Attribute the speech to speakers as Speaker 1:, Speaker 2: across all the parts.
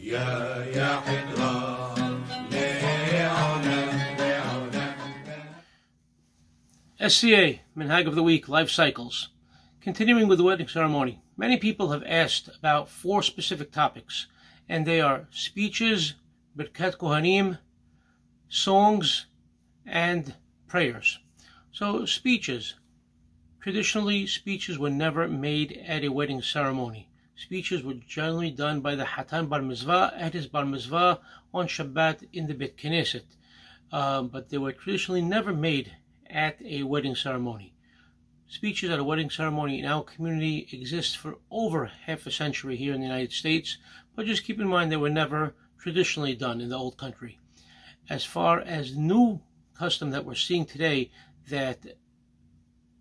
Speaker 1: SCA Minhag of the Week, Life Cycles. Continuing with the wedding ceremony, many people have asked about 4 specific topics, and they are speeches, Birkat Kohanim, songs, and prayers. So speeches. Traditionally, speeches were never made at a wedding ceremony. Speeches were generally done by the Hatan Bar Mitzvah at his Bar Mitzvah on Shabbat in the Bet Knesset. But they were traditionally never made at a wedding ceremony. Speeches at a wedding ceremony in our community exist for over half a century here in the United States, but just keep in mind they were never traditionally done in the old country. As far as new custom that we're seeing today, that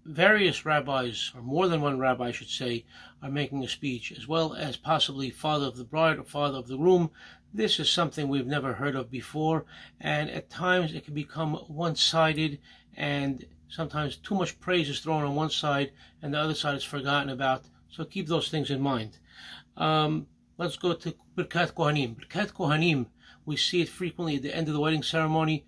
Speaker 1: various rabbis, or more than one rabbi I should say, are making a speech, as well as possibly father of the bride or father of the groom. This is something we've never heard of before, and at times it can become one-sided, and sometimes too much praise is thrown on one side and the other side is forgotten about. So keep those things in mind. Let's go to Birkat Kohanim. Birkat Kohanim, we see it frequently at the end of the wedding ceremony.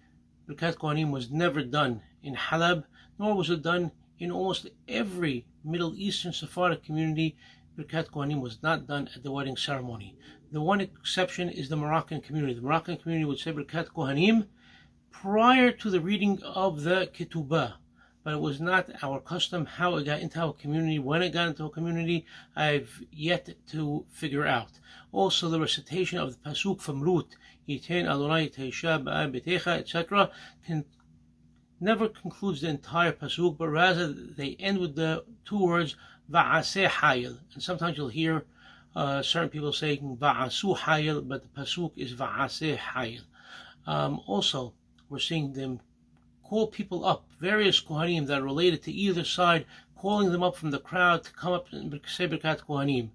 Speaker 1: Birkat Kohanim was never done in Halab, nor was it done in almost every Middle Eastern Sephardic community. Birkat Kohanim was not done at the wedding ceremony. The one exception is the Moroccan community. The Moroccan community would say Birkat Kohanim prior to the reading of the Ketubah, but it was not our custom. How it got into our community, when it got into our community, I've yet to figure out. Also, the recitation of the pasuk from Ruth, Yiten Adonai Teisha Ba'al Betecha, etc., never concludes the entire pasuk, but rather they end with the 2 words Va'aseh Hayil, and sometimes you'll hear certain people saying Va'asu Hayil, but the pasuk is Va'aseh Hayil. Also, we're seeing them call people up, various Kohanim that are related to either side, calling them up from the crowd to come up and say Birkat Kohanim.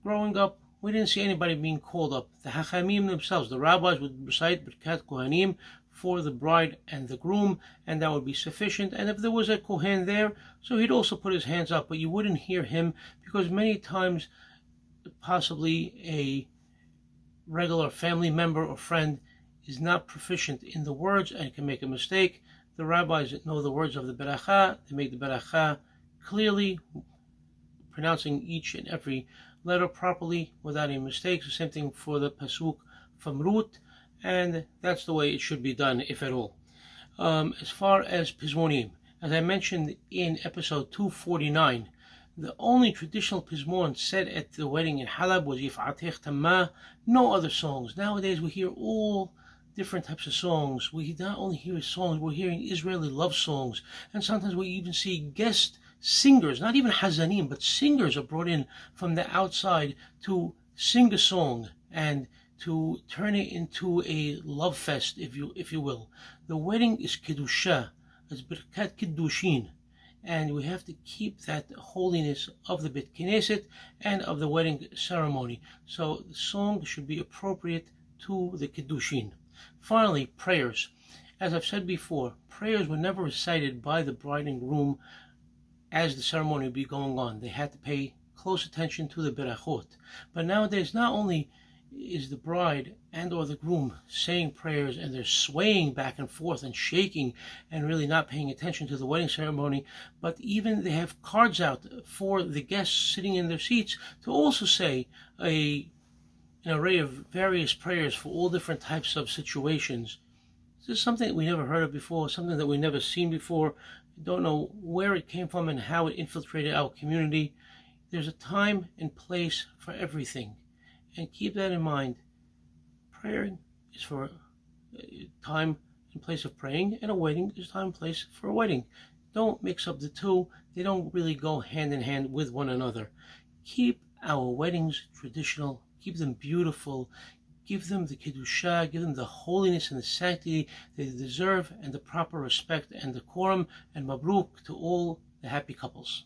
Speaker 1: Growing up, we didn't see anybody being called up. The Hachamim themselves, the rabbis, would recite Birkat Kohanim for the bride and the groom, and that would be sufficient. And if there was a Kohen there, so he'd also put his hands up, but you wouldn't hear him, because many times possibly a regular family member or friend is not proficient in the words and can make a mistake. The rabbis that know the words of the beracha, they make the beracha clearly, pronouncing each and every letter properly without any mistakes. The same thing for the pasuk from Ruth, and that's the way it should be done, if at all. As far as Pizmonim, as I mentioned in episode 249, the only traditional Pizmon said at the wedding in Halab was Yif'atech Tamah, no other songs. Nowadays we hear all different types of songs. We not only hear songs, we're hearing Israeli love songs, and sometimes we even see guest singers, not even Hazanim, but singers are brought in from the outside to sing a song and to turn it into a love fest, if you will. The wedding is Kedusha, it's Birkat Kiddushin, and we have to keep that holiness of the Bet Knesset and of the wedding ceremony. So the song should be appropriate to the Kiddushin. Finally, prayers. As I've said before, prayers were never recited by the bride and groom as the ceremony would be going on. They had to pay close attention to the berachot. But nowadays, not only is the bride and or the groom saying prayers and they're swaying back and forth and shaking and really not paying attention to the wedding ceremony, but even they have cards out for the guests sitting in their seats to also say an array of various prayers for all different types of situations. This is something that we never heard of before, something that we never seen before. Don't know where it came from and how it infiltrated our community. There's a time and place for everything, and keep that in mind. Prayer is for a time and place of praying, and a wedding is time and place for a wedding. Don't mix up the two. They don't really go hand in hand with one another. Keep our weddings traditional, keep them beautiful, give them the Kedusha, give them the holiness and the sanctity they deserve, and the proper respect and decorum, and Mabruk to all the happy couples.